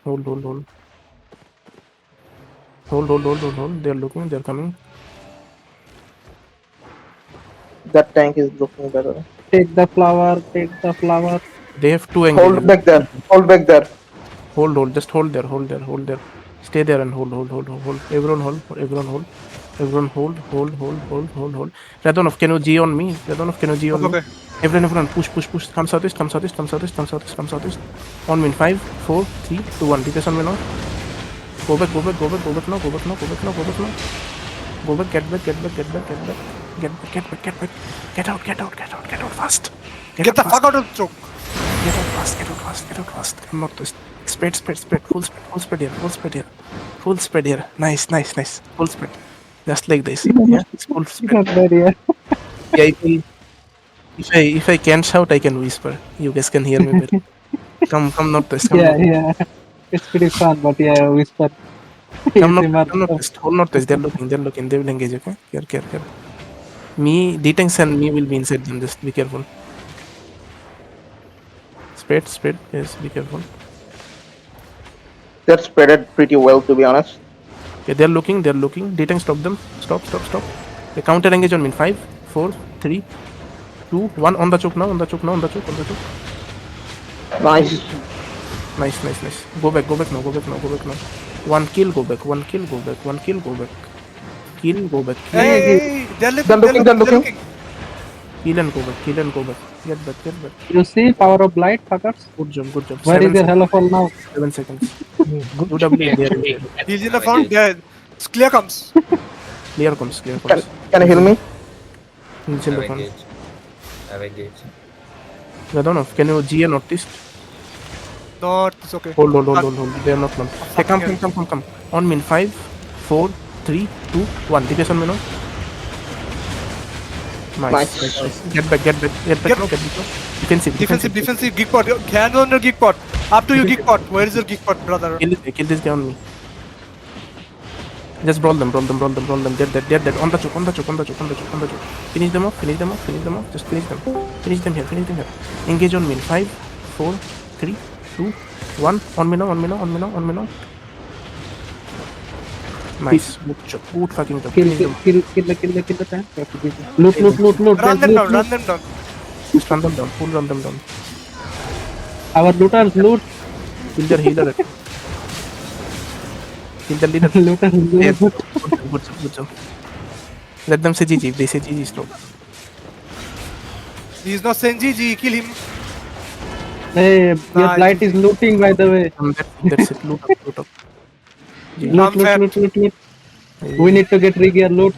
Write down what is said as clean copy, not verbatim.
Hold, hold, hold. Hold, hold, hold, hold, hold. They're looking, they're coming. That tank is looking better. Take the flower. Take the flower. They have two Hold engages. back there. Hold back there. Hold, hold. Just hold there, hold there, hold there. Stay there and hold, hold, hold, hold, hold. Everyone hold, everyone hold. Everyone hold, hold, hold, hold, hold, hold. Radonov, can you G on me? Radonov, can you G on me? Okay. Everyone, push, push, push. Come southeast, come southeast, come southeast, come southeast, come southeast. On me in 5, 4, 3, 2, 1. DPS on me now. Go back, go back, go back, go back now, go back now, go back now, go back now. Go back, get back, get back, get back, get back. Get back, get back, get back. Get out, get out, get out, get out fast. Get the fuck out of the choke. Get out fast, get out fast, get out fast. I'm not this. Spread, spread, spread. Full spread here, full spread here. Full spread here. Nice, nice, nice. Full spread. Just like this. Yeah, it's full spread. Not there yet. Yeah, if I can't shout, I can whisper. You guys can hear me better. Come northwest, come Yeah, northwest. yeah. It's pretty fun, but yeah, whisper. Come Easy northwest, hold northwest. They're looking, they will engage, okay? Care. Me, D-Tanks and me will be inside them, just be careful. Spread, yes, be careful. They're spreaded pretty well, to be honest. Yeah, they're looking. D-Tank, stop them. Stop. They counter engage on me in 5, 4, 3, 2, 1. On the choke now. Nice. Nice. Go back now. One kill, go back. Kill, go back. Hey, they're They're looking. looking. Kill and go back. Get back. You see power of light, fuckers? Good job. Where is your hellfall now? 7 seconds. Good UW, shooting, they are actually. inside. He's in the front. There. Clear comes. Clear comes. Can you heal me? He's in the Have front. engaged. Have engaged. Radonov, can you G and northeast? Not. It's okay. Hold. They are not come. Hey, come. On me in 5, 4, 3, 2, 1. DPS on me now. Nice. Get back now. Defensive. Geek pot. Hands on your geek pot. Up to you, geek pot. Where is your geek pot, brother? Kill this guy on me. Just brawl them. They're dead. On the choke. Finish them off. Just finish them. Finish them here. Engage on me in 5, 4, 3, 2, 1. On me now. Nice. Good job. Good fucking job. Kill Finish them. the tank. Loot. Run them down. Just run them down. Full run them down. Our looters loot. Kill their healer. Kill the leader. Looters Yeah, loot. good job. Let them say GG. If they say GG, stop. He's not saying GG. Kill him. Hey, your Nice. light is looting, by the way. That's it. Loot up. Loot. We need to get regear loot.